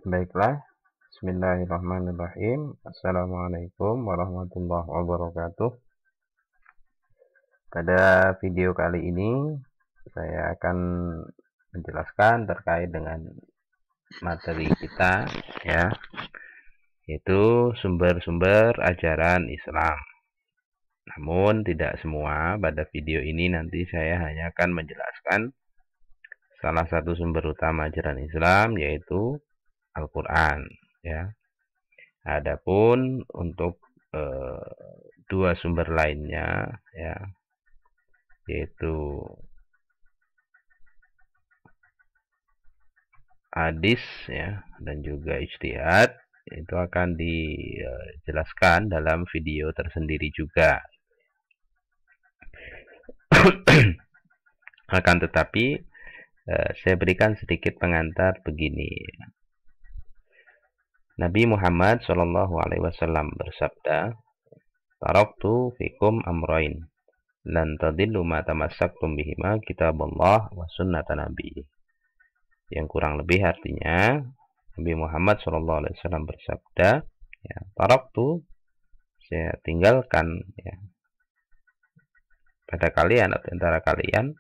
Baiklah, bismillahirrahmanirrahim. Assalamualaikum warahmatullahi wabarakatuh. Pada video kali ini, saya akan menjelaskan terkait dengan materi kita, ya, yaitu sumber-sumber ajaran Islam. Namun, tidak semua. Pada video ini nanti saya hanya akan menjelaskan salah satu sumber utama ajaran Islam, yaitu Al-Quran, ya. Adapun untuk dua sumber lainnya, ya, yaitu hadis, ya, dan juga ijtihad, itu akan dijelaskan dalam video tersendiri juga. Akan tetapi saya berikan sedikit pengantar begini. Nabi Muhammad SAW bersabda, "Taraktu fikum amrain, lan tadillu ma tamassaktum bihima kitabullah wa sunnata nabi." Yang kurang lebih artinya, Nabi Muhammad SAW bersabda, ya, taraktu, saya tinggalkan, ya, pada kalian atau antara kalian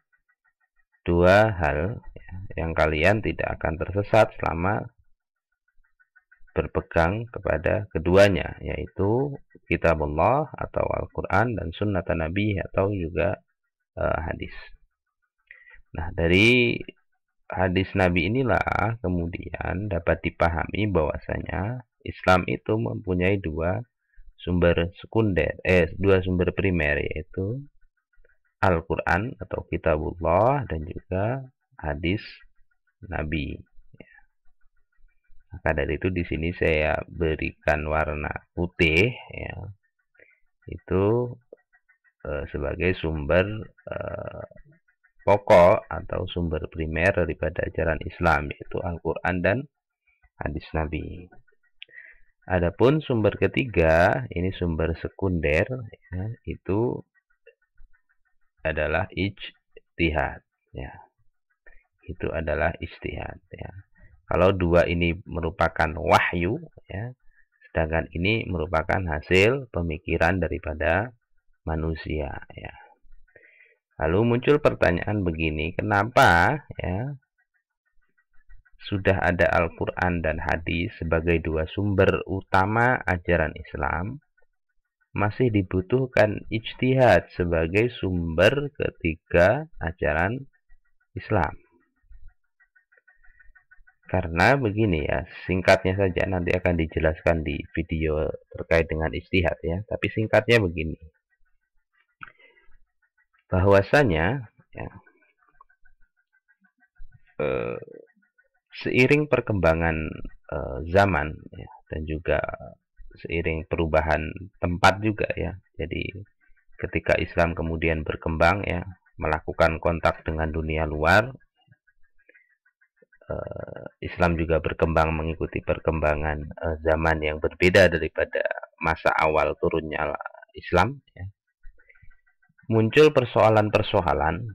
dua hal, ya, yang kalian tidak akan tersesat selama berpegang kepada keduanya, yaitu kitabullah atau Al-Quran dan sunnah Nabi atau juga hadis. Nah, dari hadis Nabi inilah kemudian dapat dipahami bahwasanya Islam itu mempunyai dua sumber sekunder, dua sumber primer, yaitu Al-Quran atau kitabullah dan juga hadis Nabi. Maka dari itu di sini saya berikan warna putih, ya, itu sebagai sumber pokok atau sumber primer daripada ajaran Islam, yaitu Al-Quran dan hadis Nabi. Adapun sumber ketiga, ini sumber sekunder, ya, itu adalah ijtihad, ya. Itu adalah ijtihad, ya. Kalau dua ini merupakan wahyu, ya, sedangkan ini merupakan hasil pemikiran daripada manusia, ya. Lalu muncul pertanyaan begini, kenapa, ya, sudah ada Al-Quran dan hadis sebagai dua sumber utama ajaran Islam, masih dibutuhkan ijtihad sebagai sumber ketiga ajaran Islam? Karena begini, ya, singkatnya saja, nanti akan dijelaskan di video terkait dengan ijtihad, ya. Tapi singkatnya begini, bahwasanya, ya, seiring perkembangan zaman, ya, dan juga seiring perubahan tempat juga, ya. Jadi ketika Islam kemudian berkembang, ya, melakukan kontak dengan dunia luar, Islam juga berkembang mengikuti perkembangan zaman yang berbeda daripada masa awal turunnya Islam, ya. Muncul persoalan-persoalan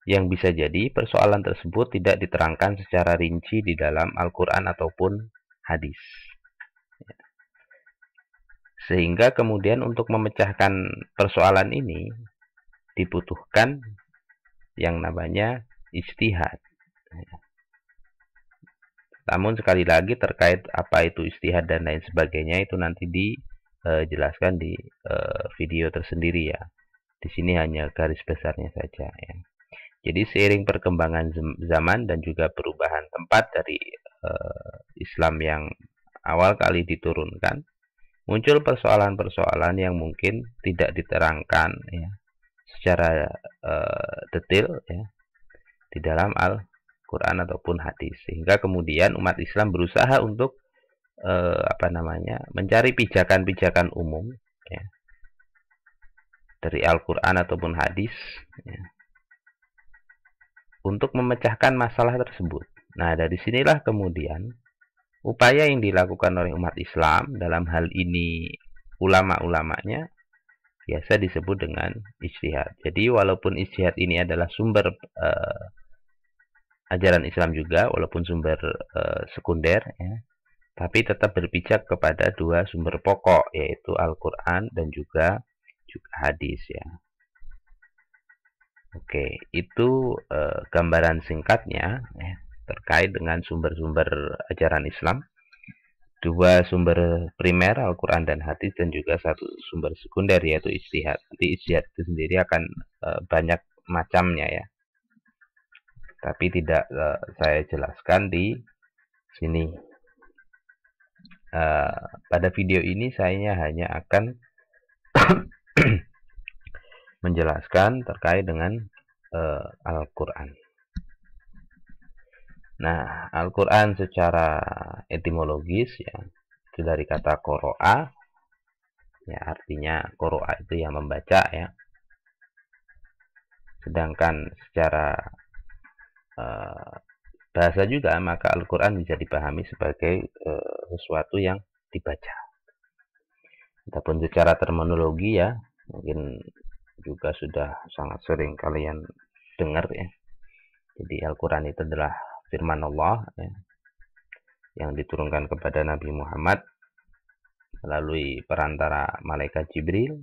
yang bisa jadi persoalan tersebut tidak diterangkan secara rinci di dalam Al-Quran ataupun hadis, ya. Sehingga kemudian untuk memecahkan persoalan ini dibutuhkan yang namanya ijtihad. Namun sekali lagi terkait apa itu ijtihad dan lain sebagainya itu nanti dijelaskan di video tersendiri, ya. Di sini hanya garis besarnya saja, ya. Jadi seiring perkembangan zaman dan juga perubahan tempat dari Islam yang awal kali diturunkan, muncul persoalan-persoalan yang mungkin tidak diterangkan, ya, secara detail, ya, di dalam Al-Quran ataupun hadis, sehingga kemudian umat Islam berusaha untuk mencari pijakan-pijakan umum, ya, dari Al-Quran ataupun hadis, ya, untuk memecahkan masalah tersebut. Nah, dari sinilah kemudian upaya yang dilakukan oleh umat Islam dalam hal ini ulama-ulamanya biasa disebut dengan ijtihad. Jadi walaupun ijtihad ini adalah sumber ajaran Islam juga, walaupun sumber sekunder ya, tapi tetap berpijak kepada dua sumber pokok, yaitu Al-Quran dan juga hadis ya. Oke, itu gambaran singkatnya ya, terkait dengan sumber-sumber ajaran Islam. Dua sumber primer, Al-Quran dan hadis, dan juga satu sumber sekunder, yaitu ijtihad. Nanti ijtihad itu sendiri akan banyak macamnya ya, tapi tidak saya jelaskan di sini. Pada video ini saya hanya akan menjelaskan terkait dengan Al-Quran. Nah, Al-Quran secara etimologis ya, itu dari kata qoro'a, ya artinya qoro'a itu yang membaca ya. Sedangkan secara bahasa juga, maka Al-Quran bisa dipahami sebagai sesuatu yang dibaca. Adapun secara terminologi ya, mungkin juga sudah sangat sering kalian dengar ya. Jadi Al-Quran itu adalah firman Allah ya, yang diturunkan kepada Nabi Muhammad melalui perantara malaikat Jibril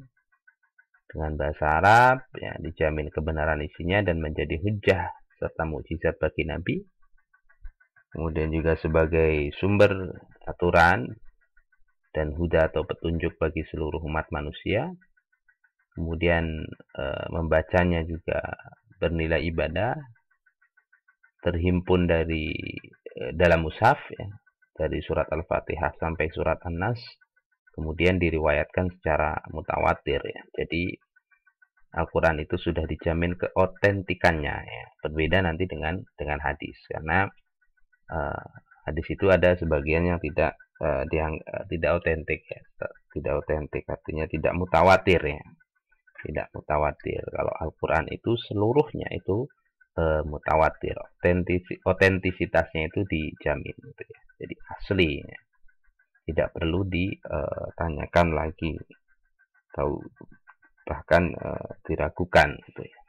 dengan bahasa Arab ya, dijamin kebenaran isinya dan menjadi hujjah serta mukjizat bagi Nabi. Kemudian juga sebagai sumber aturan dan huda atau petunjuk bagi seluruh umat manusia. Kemudian membacanya juga bernilai ibadah, terhimpun dari dalam mushaf ya, dari surat Al-Fatihah sampai surat An-Nas, kemudian diriwayatkan secara mutawatir ya. Jadi Al-Quran itu sudah dijamin keotentikannya ya. Berbeda nanti dengan hadis, karena hadis itu ada sebagian yang tidak otentik ya. Tidak otentik artinya tidak mutawatir ya. Tidak mutawatir. Kalau Al-Quran itu seluruhnya itu mutawatir, otentisitasnya itu dijamin gitu ya. Jadi asli ya. Tidak perlu ditanyakan lagi atau bahkan diragukan gitu ya.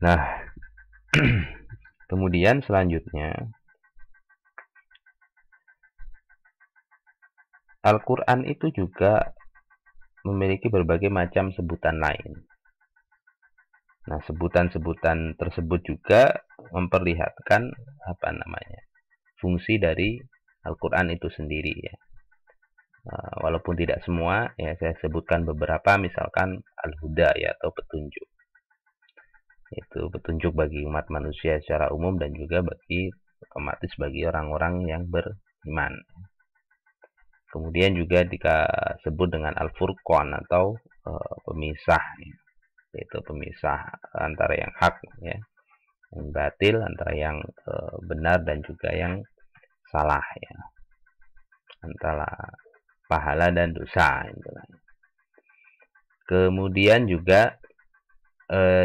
Nah, kemudian selanjutnya Al-Quran itu juga memiliki berbagai macam sebutan lain. Nah, sebutan-sebutan tersebut juga memperlihatkan fungsi dari Al-Quran itu sendiri ya. Walaupun tidak semua ya, saya sebutkan beberapa, misalkan Al-Huda ya, atau petunjuk. Itu petunjuk bagi umat manusia secara umum dan juga bagi otomatis bagi orang-orang yang beriman. Kemudian juga disebut dengan Al-Furqan atau pemisah ya. Yaitu pemisah antara yang hak ya, yang batil, antara yang benar dan juga yang salah ya, antara pahala dan dosa gitu. Kemudian juga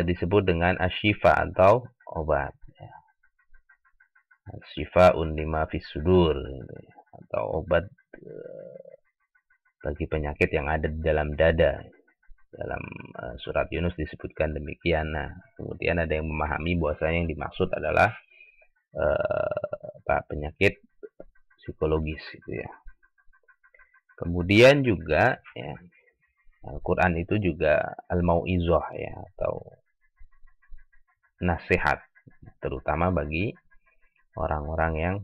disebut dengan asyifa atau obat ya. Asyifaun lima fis sudur gitu ya. Atau obat bagi penyakit yang ada di dalam dada. Dalam surat Yunus disebutkan demikian. Nah, kemudian ada yang memahami bahwasanya yang dimaksud adalah penyakit psikologis gitu ya. Kemudian juga ya, Al-Quran itu juga al-mau'izah ya, atau nasihat, terutama bagi orang-orang yang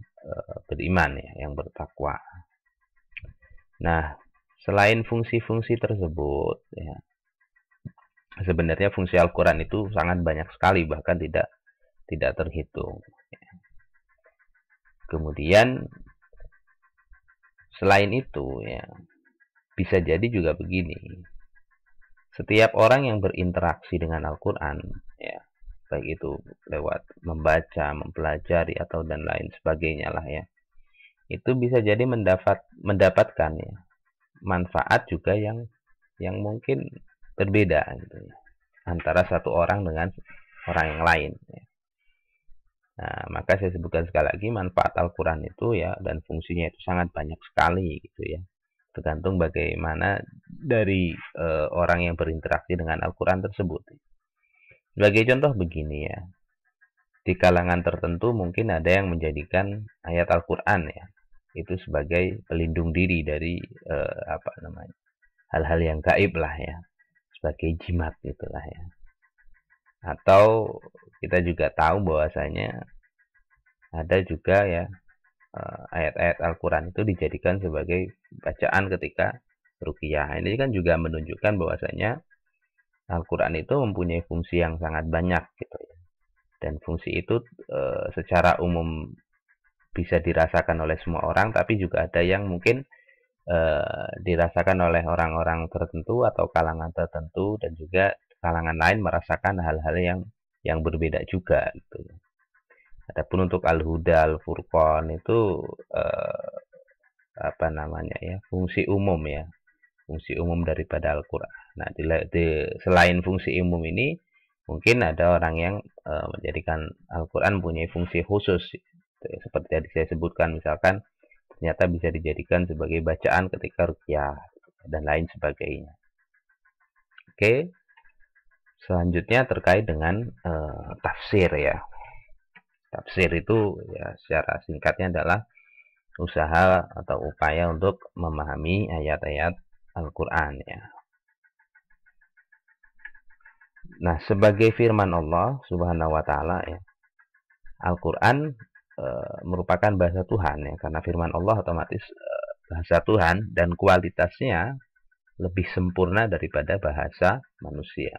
beriman ya, yang bertakwa. Nah, selain fungsi-fungsi tersebut ya, sebenarnya fungsi Al-Quran itu sangat banyak sekali, bahkan tidak terhitung ya. Kemudian selain itu ya, bisa jadi juga begini, setiap orang yang berinteraksi dengan Al-Quran ya, baik itu lewat membaca, mempelajari atau dan lain sebagainya lah ya, itu bisa jadi mendapatkan ya, manfaat juga yang mungkin berbeda gitu ya, antara satu orang dengan orang yang lain ya. Nah, maka saya sebutkan sekali lagi, manfaat Al-Quran itu ya, dan fungsinya itu sangat banyak sekali gitu ya, tergantung bagaimana dari orang yang berinteraksi dengan Al-Quran tersebut. Sebagai contoh begini ya, di kalangan tertentu mungkin ada yang menjadikan ayat Al-Qur'an ya itu sebagai pelindung diri dari apa namanya? Hal-hal yang gaib lah ya, sebagai jimat gitulah ya. Atau kita juga tahu bahwasanya ada juga ya ayat-ayat Al-Qur'an itu dijadikan sebagai bacaan ketika ruqyah. Ini kan juga menunjukkan bahwasanya Al-Qur'an itu mempunyai fungsi yang sangat banyak gitu ya. Dan fungsi itu secara umum bisa dirasakan oleh semua orang, tapi juga ada yang mungkin dirasakan oleh orang-orang tertentu atau kalangan tertentu, dan juga kalangan lain merasakan hal-hal yang berbeda juga gitu. Adapun untuk Al-Huda, Al-Furqan itu apa namanya ya, fungsi umum ya, fungsi umum daripada Al-Qur'an. Nah, selain fungsi umum ini, mungkin ada orang yang menjadikan Al-Qur'an punya fungsi khusus. Seperti tadi saya sebutkan, misalkan ternyata bisa dijadikan sebagai bacaan ketika ruqyah dan lain sebagainya. Oke, selanjutnya terkait dengan tafsir ya. Tafsir itu ya secara singkatnya adalah usaha atau upaya untuk memahami ayat-ayat Al-Qur'an ya. Nah, sebagai firman Allah Subhanahu wa taala ya. Al-Qur'an merupakan bahasa Tuhan ya, karena firman Allah otomatis bahasa Tuhan dan kualitasnya lebih sempurna daripada bahasa manusia.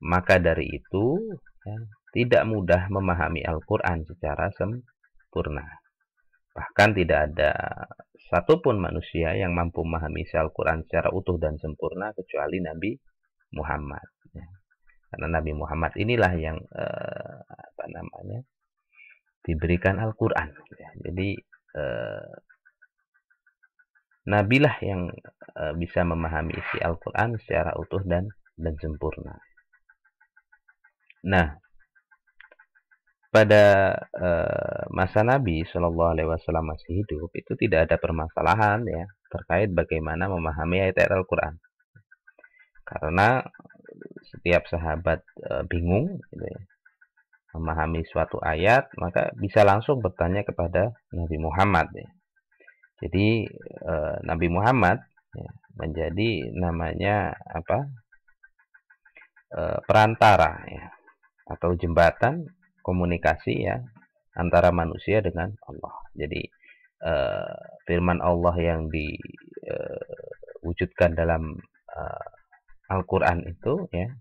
Maka dari itu ya, tidak mudah memahami Al-Qur'an secara sempurna. Bahkan tidak ada satupun manusia yang mampu memahami Al-Qur'an secara utuh dan sempurna kecuali Nabi Muhammad. Ya. Karena Nabi Muhammad inilah yang apa namanya, diberikan Al-Qur'an. Ya. Jadi Nabilah yang bisa memahami isi Al-Qur'an secara utuh dan sempurna. Nah, pada masa Nabi Shallallahu Alaihi Wasallam masih hidup, itu tidak ada permasalahan ya terkait bagaimana memahami ayat-ayat Al-Qur'an. Karena setiap sahabat bingung gitu ya, memahami suatu ayat, maka bisa langsung bertanya kepada Nabi Muhammad ya. Jadi Nabi Muhammad ya, menjadi namanya apa, perantara ya, atau jembatan komunikasi ya antara manusia dengan Allah. Jadi firman Allah yang diwujudkan dalam Al-Qur'an itu ya,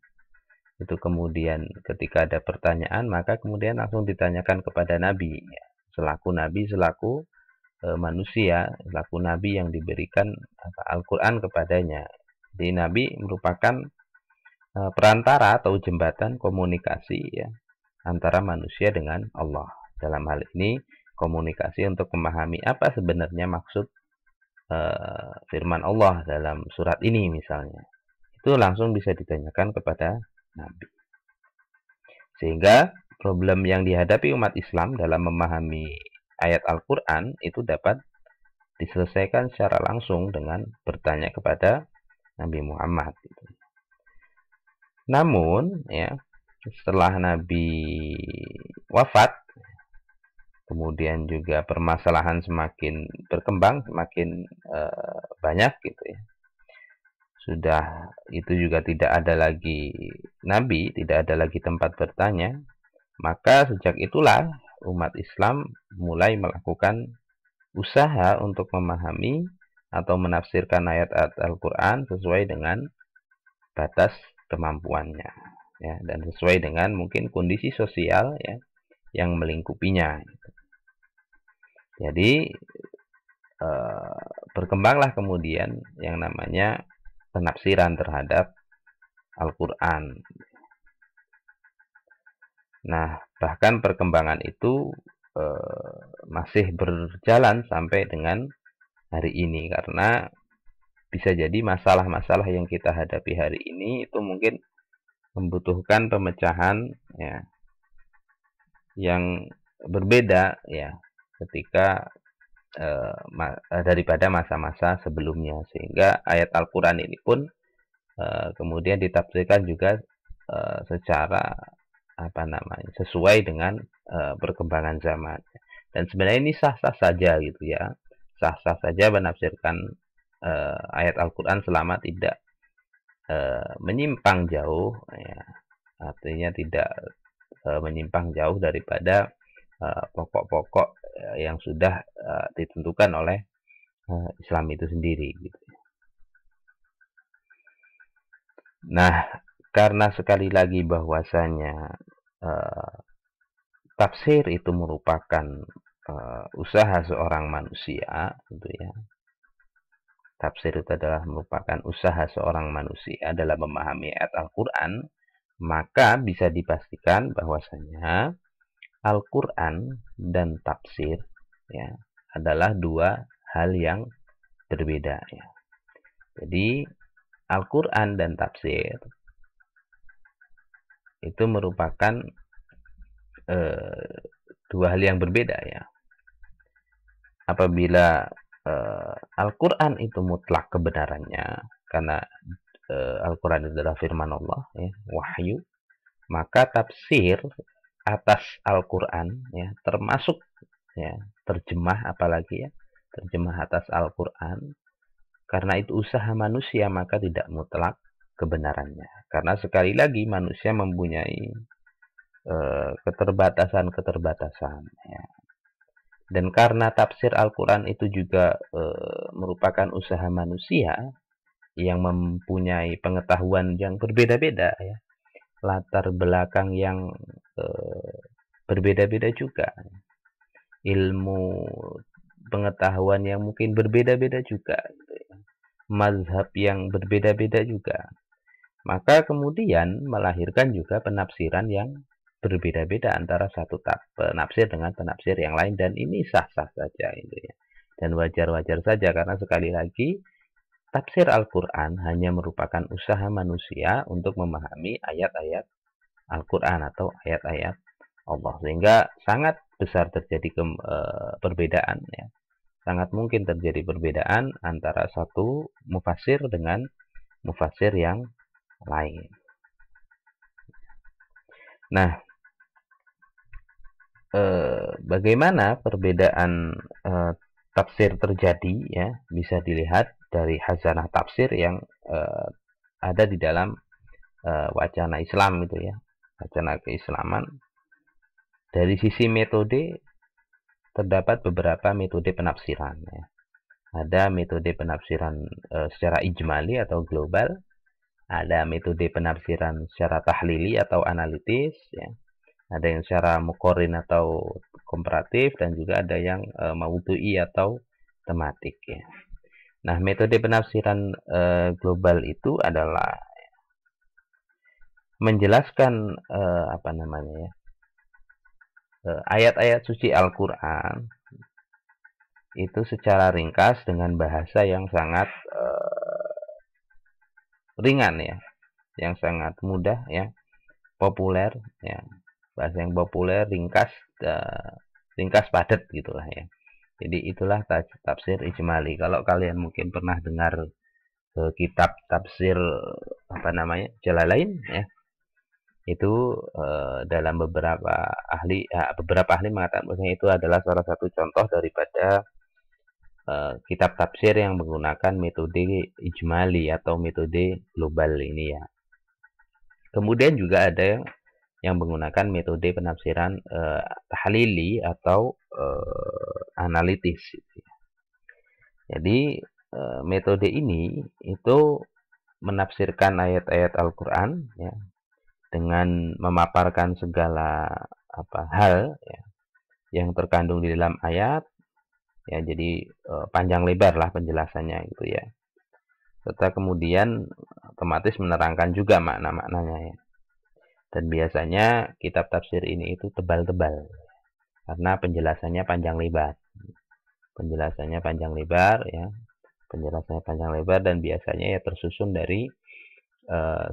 itu kemudian ketika ada pertanyaan maka kemudian langsung ditanyakan kepada Nabi ya, selaku Nabi, selaku manusia, selaku Nabi yang diberikan Al-Qur'an kepadanya. Jadi Nabi merupakan perantara atau jembatan komunikasi ya antara manusia dengan Allah. Dalam hal ini komunikasi untuk memahami apa sebenarnya maksud firman Allah dalam surat ini misalnya. Itu langsung bisa ditanyakan kepada Nabi. Sehingga problem yang dihadapi umat Islam dalam memahami ayat Al-Qur'an itu dapat diselesaikan secara langsung dengan bertanya kepada Nabi Muhammad gitu. Namun ya, setelah Nabi wafat, kemudian juga permasalahan semakin berkembang, semakin banyak gitu ya. Sudah itu juga tidak ada lagi Nabi, tidak ada lagi tempat bertanya, maka sejak itulah umat Islam mulai melakukan usaha untuk memahami atau menafsirkan ayat-ayat Al-Qur'an sesuai dengan batas kemampuannya ya, dan sesuai dengan mungkin kondisi sosial ya yang melingkupinya. Jadi berkembanglah kemudian yang namanya penafsiran terhadap Al-Qur'an. Nah, bahkan perkembangan itu masih berjalan sampai dengan hari ini, karena bisa jadi masalah-masalah yang kita hadapi hari ini itu mungkin membutuhkan pemecahan ya yang berbeda ya ketika daripada masa-masa sebelumnya, sehingga ayat Al-Qur'an ini pun kemudian ditafsirkan juga secara sesuai dengan perkembangan zaman. Dan sebenarnya ini sah-sah saja gitu ya, sah-sah saja menafsirkan ayat Al-Quran selama tidak menyimpang jauh, ya. Artinya tidak menyimpang jauh daripada pokok-pokok yang sudah ditentukan oleh Islam itu sendiri gitu. Nah, karena sekali lagi bahwasanya tafsir itu merupakan usaha seorang manusia gitu ya. Tafsir itu adalah merupakan usaha seorang manusia dalam memahami ayat Al-Quran, maka bisa dipastikan bahwasanya Al-Quran dan tafsir ya adalah dua hal yang berbeda ya. Jadi Al-Quran dan tafsir itu merupakan dua hal yang berbeda ya. Apabila Al-Quran itu mutlak kebenarannya, karena Al-Quran adalah firman Allah, ya, wahyu, maka tafsir atas Al-Quran, ya, termasuk ya, terjemah apalagi ya, terjemah atas Al-Quran, karena itu usaha manusia, maka tidak mutlak kebenarannya. Karena sekali lagi manusia mempunyai keterbatasan-keterbatasan, ya. Dan karena tafsir Al-Quran itu juga merupakan usaha manusia yang mempunyai pengetahuan yang berbeda-beda ya, latar belakang yang berbeda-beda juga, ilmu pengetahuan yang mungkin berbeda-beda juga, gitu ya. Mazhab yang berbeda-beda juga, maka kemudian melahirkan juga penafsiran yang berbeda-beda antara satu penafsir dengan penafsir yang lain, dan ini sah-sah saja itu ya, dan wajar-wajar saja, karena sekali lagi tafsir Al-Quran hanya merupakan usaha manusia untuk memahami ayat-ayat Al-Quran atau ayat-ayat Allah, sehingga sangat besar terjadi perbedaan ya, sangat mungkin terjadi perbedaan antara satu mufassir dengan mufassir yang lain. Nah, bagaimana perbedaan tafsir terjadi ya, bisa dilihat dari khazanah tafsir yang ada di dalam wacana Islam itu ya, wacana keislaman. Dari sisi metode terdapat beberapa metode penafsiran ya. Ada metode penafsiran secara ijmali atau global, ada metode penafsiran secara tahlili atau analitis ya. Ada yang secara muqarrin atau komparatif, dan juga ada yang maudhu'i atau tematik ya. Nah, metode penafsiran global itu adalah menjelaskan ayat-ayat suci Al-Quran itu secara ringkas dengan bahasa yang sangat ringan ya, yang sangat mudah ya, populer ya, bahasa yang populer, ringkas, ringkas padat gitulah ya. Jadi itulah tafsir ijmali. Kalau kalian mungkin pernah dengar kitab tafsir Jalalain ya, itu dalam beberapa ahli mengatakan bahwa itu adalah salah satu contoh daripada kitab tafsir yang menggunakan metode ijmali atau metode global ini ya. Kemudian juga ada yang menggunakan metode penafsiran tahlili atau analitis gitu ya. Jadi metode ini itu menafsirkan ayat-ayat Al-Quran ya, dengan memaparkan segala hal ya, yang terkandung di dalam ayat ya, jadi panjang lebar lah penjelasannya gitu ya, serta kemudian otomatis menerangkan juga makna-maknanya ya. Dan biasanya kitab tafsir ini itu tebal-tebal karena penjelasannya panjang lebar. Penjelasannya panjang lebar ya. Penjelasannya panjang lebar, dan biasanya ya tersusun dari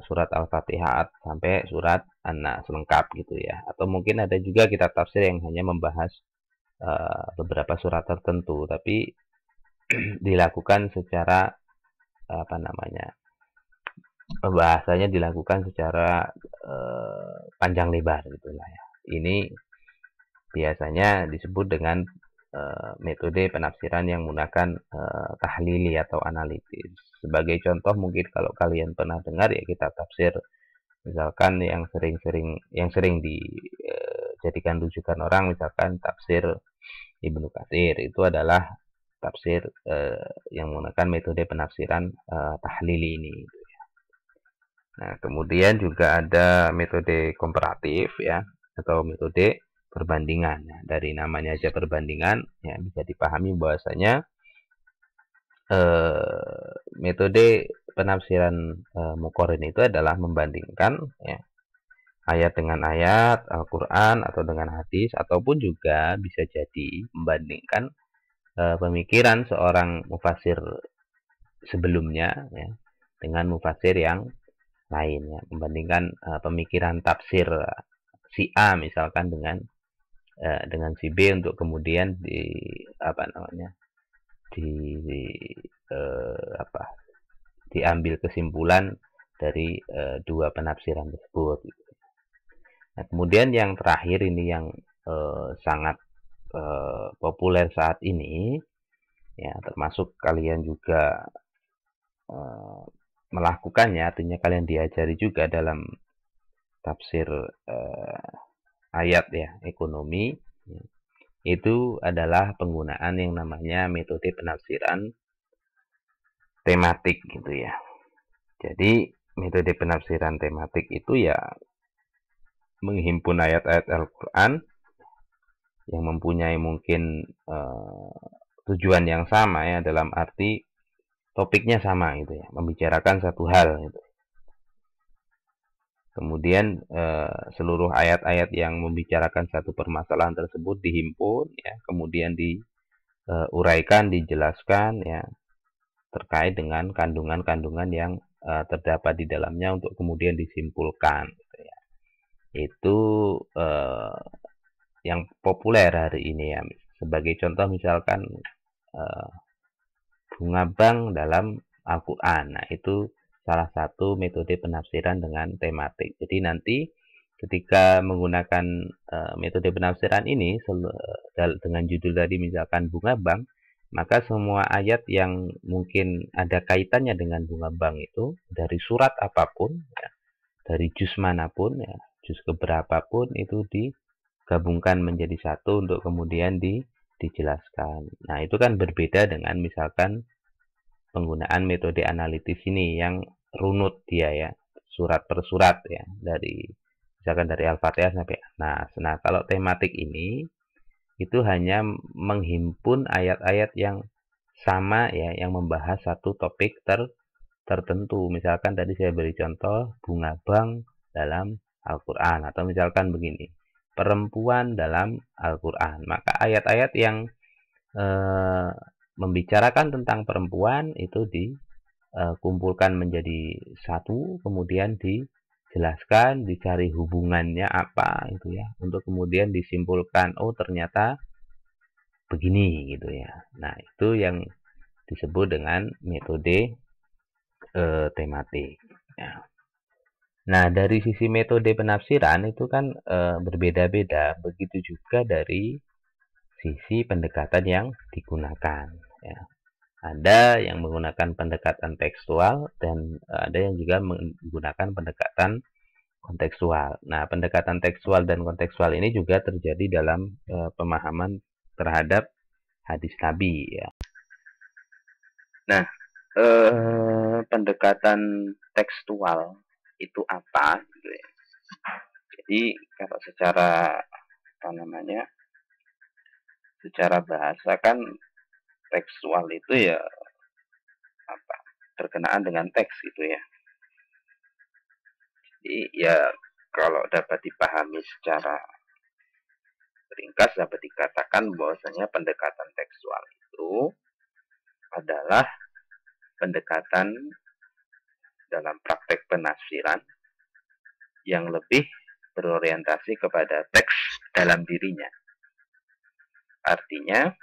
surat Al-Fatihah sampai surat An-Nas lengkap gitu ya. Atau mungkin ada juga kitab tafsir yang hanya membahas beberapa surat tertentu, tapi dilakukan secara pembahasannya dilakukan secara panjang lebar gitulah ya. Ini biasanya disebut dengan metode penafsiran yang menggunakan tahlili atau analitis. Sebagai contoh mungkin kalau kalian pernah dengar ya kitab tafsir misalkan yang sering dijadikan rujukan orang misalkan tafsir Ibnu Katsir itu adalah tafsir yang menggunakan metode penafsiran tahlili ini. Nah, kemudian juga ada metode komparatif ya atau metode perbandingan. Nah, dari namanya aja perbandingan ya bisa dipahami bahwasanya metode penafsiran muqarrin itu adalah membandingkan ya ayat dengan ayat Al-Qur'an atau dengan hadis ataupun juga bisa jadi membandingkan pemikiran seorang mufasir sebelumnya ya dengan mufasir yang lainnya membandingkan pemikiran tafsir si A misalkan dengan si B untuk kemudian di diambil kesimpulan dari dua penafsiran tersebut. Nah, kemudian yang terakhir ini yang sangat populer saat ini ya termasuk kalian juga melakukannya, artinya kalian diajari juga dalam tafsir ayat ya ekonomi ya. Itu adalah penggunaan yang namanya metode penafsiran tematik gitu ya. Jadi metode penafsiran tematik itu ya menghimpun ayat-ayat Al-Quran yang mempunyai mungkin tujuan yang sama ya dalam arti topiknya sama gitu ya, membicarakan satu hal gitu. Kemudian seluruh ayat-ayat yang membicarakan satu permasalahan tersebut dihimpun ya, kemudian diuraikan, dijelaskan ya terkait dengan kandungan-kandungan yang terdapat di dalamnya untuk kemudian disimpulkan gitu ya. Itu yang populer hari ini ya. Sebagai contoh misalkan bunga bank dalam Al-Quran. Nah, itu salah satu metode penafsiran dengan tematik. Jadi nanti ketika menggunakan metode penafsiran ini dengan judul tadi misalkan bunga bank, maka semua ayat yang mungkin ada kaitannya dengan bunga bank itu dari surat apapun, ya, dari juz manapun, ya, juz keberapapun itu digabungkan menjadi satu untuk kemudian dijelaskan. Nah, itu kan berbeda dengan misalkan penggunaan metode analitis ini yang runut dia ya, surat per surat ya, misalkan dari Al-Fatihah sampai Nas. Nah, kalau tematik ini itu hanya menghimpun ayat-ayat yang sama ya, yang membahas satu topik tertentu. Misalkan tadi saya beri contoh bunga bank dalam Al-Quran atau misalkan begini, perempuan dalam Al-Quran. Maka ayat-ayat yang membicarakan tentang perempuan itu dikumpulkan menjadi satu, kemudian dijelaskan, dicari hubungannya apa itu ya, untuk kemudian disimpulkan oh ternyata begini gitu ya. Nah, itu yang disebut dengan metode tematik. Ya. Nah, dari sisi metode penafsiran itu kan berbeda-beda, begitu juga dari sisi pendekatan yang digunakan. Ya. Ada yang menggunakan pendekatan tekstual dan ada yang juga menggunakan pendekatan kontekstual. Nah, pendekatan tekstual dan kontekstual ini juga terjadi dalam pemahaman terhadap hadis Nabi. Ya. Nah, pendekatan tekstual itu apa? Gitu ya. Jadi kalau secara bahasa kan tekstual itu ya berkenaan dengan teks gitu ya. Jadi ya kalau dapat dipahami secara ringkas dapat dikatakan bahwasanya pendekatan tekstual itu adalah pendekatan dalam praktek penafsiran yang lebih berorientasi kepada teks dalam dirinya. Artinya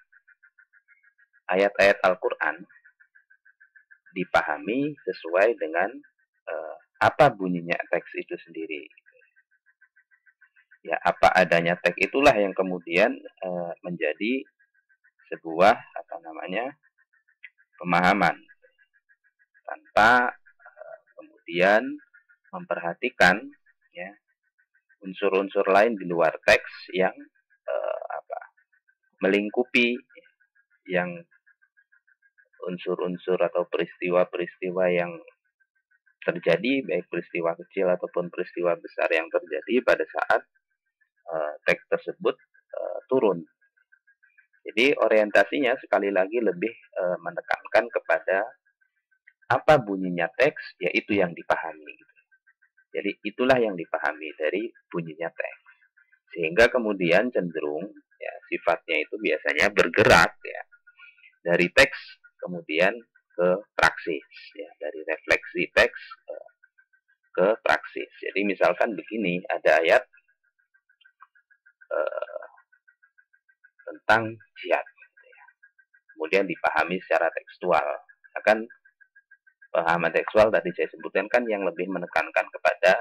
ayat-ayat Al-Quran dipahami sesuai dengan apa bunyinya teks itu sendiri. Ya, apa adanya teks itulah yang kemudian menjadi sebuah apa namanya pemahaman tanpa kemudian memperhatikan ya unsur-unsur lain di luar teks yang melingkupi yang unsur-unsur atau peristiwa-peristiwa yang terjadi, baik peristiwa kecil ataupun peristiwa besar yang terjadi pada saat teks tersebut turun. Jadi orientasinya sekali lagi lebih menekankan kepada apa bunyinya teks, yaitu yang dipahami. Gitu. Jadi itulah yang dipahami dari bunyinya teks. Sehingga kemudian cenderung ya, sifatnya itu biasanya bergerak ya dari teks kemudian ke praksis ya, dari refleksi teks ke praksis. Jadi misalkan begini, ada ayat tentang jihad gitu ya. Kemudian dipahami secara tekstual. Akan pemahaman tekstual tadi saya sebutkan kan yang lebih menekankan kepada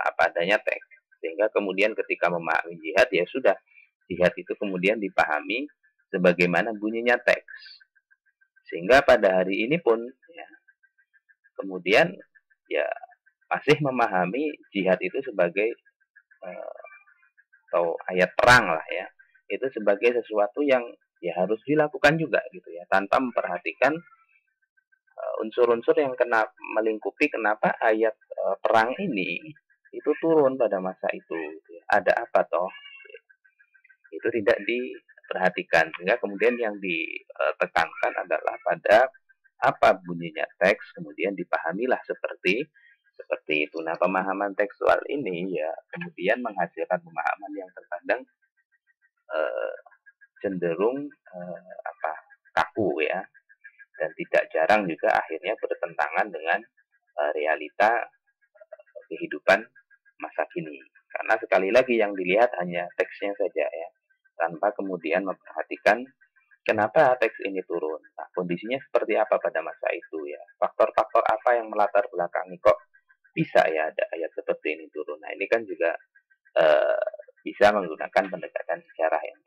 apa adanya teks. Sehingga kemudian ketika memahami jihad ya sudah, jihad itu kemudian dipahami sebagaimana bunyinya teks. Sehingga pada hari ini pun ya, kemudian ya masih memahami jihad itu sebagai atau ayat perang lah ya, itu sebagai sesuatu yang ya harus dilakukan juga gitu ya, tanpa memperhatikan unsur-unsur yang melingkupi kenapa ayat perang ini itu turun pada masa itu gitu ya. Ada apa toh gitu ya. Itu tidak diperhatikan, sehingga kemudian yang ditekankan adalah pada apa bunyinya teks, kemudian dipahamilah seperti itu. Nah, pemahaman tekstual ini ya kemudian menghasilkan pemahaman yang terkadang cenderung kaku ya, dan tidak jarang juga akhirnya bertentangan dengan realita kehidupan masa kini. Karena sekali lagi yang dilihat hanya teksnya saja ya, tanpa kemudian memperhatikan kenapa teks ini turun. Nah, kondisinya seperti apa pada masa itu ya, faktor-faktor apa yang melatar belakangi kok bisa ya ada ayat seperti ini turun. Nah, ini kan juga bisa menggunakan pendekatan sejarah yang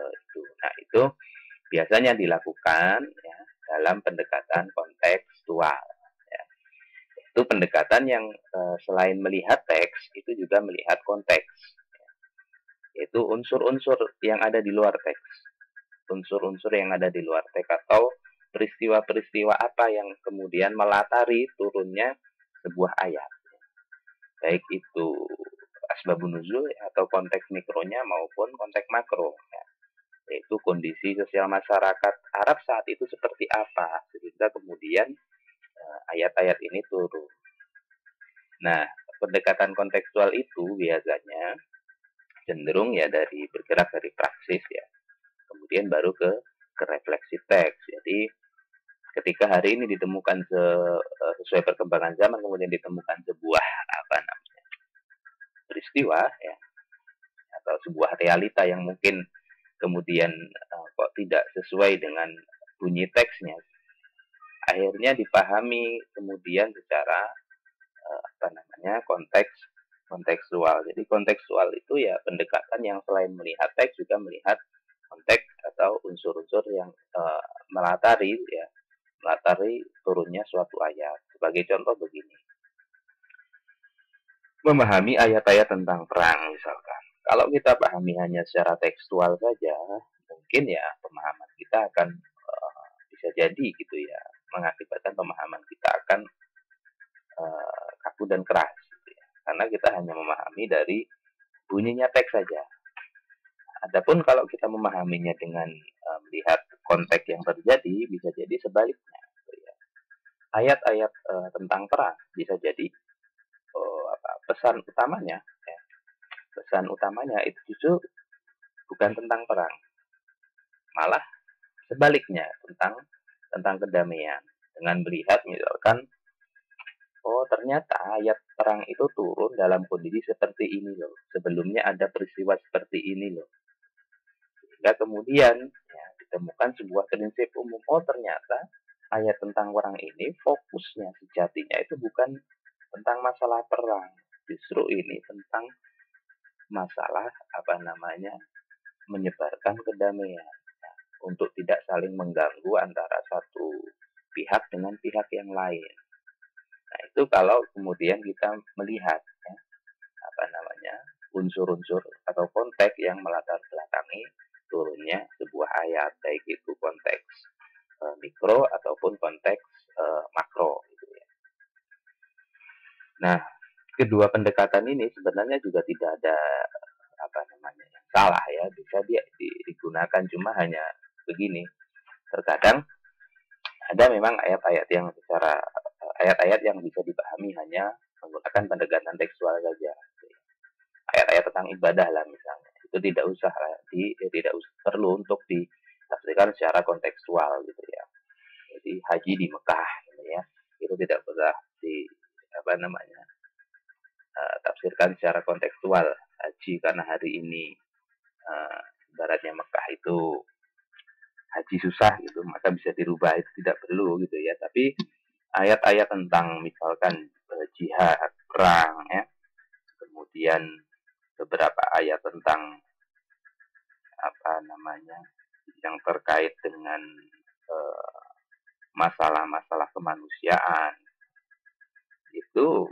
itu. Nah, itu biasanya dilakukan ya, dalam pendekatan kontekstual. Ya. Itu pendekatan yang selain melihat teks, itu juga melihat konteks. Ya. Yaitu unsur-unsur yang ada di luar teks. Unsur-unsur yang ada di luar teks atau peristiwa-peristiwa apa yang kemudian melatari turunnya sebuah ayat. Baik itu asbabun nuzul atau konteks mikronya maupun konteks makro. Ya. Yaitu kondisi sosial masyarakat Arab saat itu seperti apa, sehingga kemudian ayat-ayat ini turun. Nah, pendekatan kontekstual itu biasanya cenderung ya bergerak dari praksis ya, kemudian baru ke refleksi teks. Jadi ketika hari ini ditemukan sesuai perkembangan zaman, kemudian ditemukan sebuah peristiwa ya, atau sebuah realita yang mungkin kemudian kok tidak sesuai dengan bunyi teksnya, akhirnya dipahami kemudian secara kontekstual. Jadi kontekstual itu ya pendekatan yang selain melihat teks juga melihat konteks atau unsur-unsur yang melatari turunnya suatu ayat. Sebagai contoh begini, memahami ayat-ayat tentang perang misalkan. Kalau kita pahami hanya secara tekstual saja, mungkin ya pemahaman kita akan bisa jadi gitu ya, mengakibatkan pemahaman kita akan kaku dan keras gitu ya. Karena kita hanya memahami dari bunyinya teks saja. Adapun kalau kita memahaminya dengan melihat konteks yang terjadi, bisa jadi sebaliknya gitu ya. Ayat-ayat tentang perang bisa jadi pesan utamanya ya. Pesan utamanya itu justru bukan tentang perang, malah sebaliknya tentang kedamaian. Dengan melihat misalkan, oh ternyata ayat perang itu turun dalam kondisi seperti ini loh. Sebelumnya ada peristiwa seperti ini loh. Sehingga kemudian ya, ditemukan sebuah prinsip umum. Oh ternyata ayat tentang perang ini fokusnya sejatinya itu bukan tentang masalah perang. Justru ini tentang masalah menyebarkan kedamaian untuk tidak saling mengganggu antara satu pihak dengan pihak yang lain. Nah, itu kalau kemudian kita melihat ya, unsur-unsur atau konteks yang melatar belakangi turunnya sebuah ayat, baik itu konteks mikro ataupun konteks makro gitu ya. Nah, kedua pendekatan ini sebenarnya juga tidak ada yang salah ya, bisa dia digunakan, cuma hanya begini. Terkadang ada memang ayat-ayat yang bisa dipahami hanya menggunakan pendekatan tekstual saja. Ayat-ayat tentang ibadah lah misalnya, itu tidak usah perlu untuk ditafsirkan secara kontekstual gitu ya. Jadi haji di Mekah gitu ya, itu tidak usah di tafsirkan secara kontekstual. Haji karena hari ini ibaratnya Mekah itu haji susah gitu, maka bisa dirubah, itu tidak perlu gitu ya. Tapi ayat-ayat tentang misalkan jihad, perang ya, kemudian beberapa ayat tentang yang terkait dengan masalah-masalah kemanusiaan, itu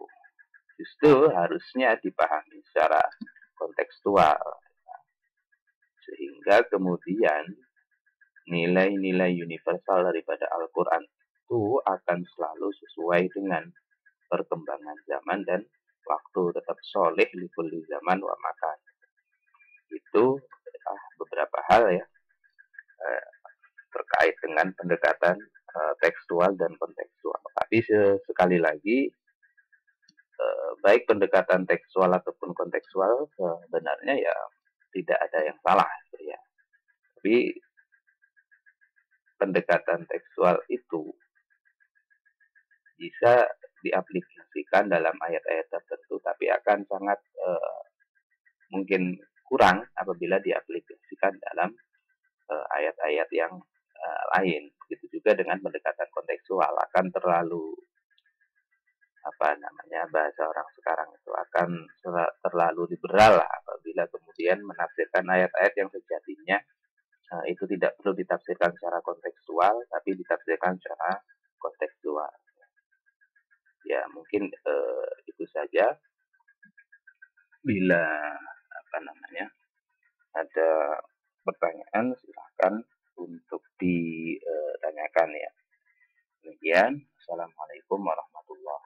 justru harusnya dipahami secara kontekstual, sehingga kemudian nilai-nilai universal daripada Al-Quran itu akan selalu sesuai dengan perkembangan zaman dan waktu, tetap soleh likulli zaman wa makan. Itu beberapa hal ya terkait dengan pendekatan tekstual dan kontekstual. Tapi sekali lagi, baik pendekatan tekstual ataupun kontekstual sebenarnya ya tidak ada yang salah gitu ya. Tapi pendekatan tekstual itu bisa diaplikasikan dalam ayat-ayat tertentu, tapi akan sangat mungkin kurang apabila diaplikasikan dalam ayat-ayat yang lain. Begitu juga dengan pendekatan kontekstual, akan terlalu bahasa orang sekarang itu akan terlalu liberal lah apabila kemudian menafsirkan ayat-ayat yang sejatinya itu tidak perlu ditafsirkan secara kontekstual, tapi ditafsirkan secara kontekstual. Ya mungkin itu saja. Bila ada pertanyaan silahkan untuk ditanyakan ya. Demikian. Assalamualaikum warahmatullahi wabarakatuh.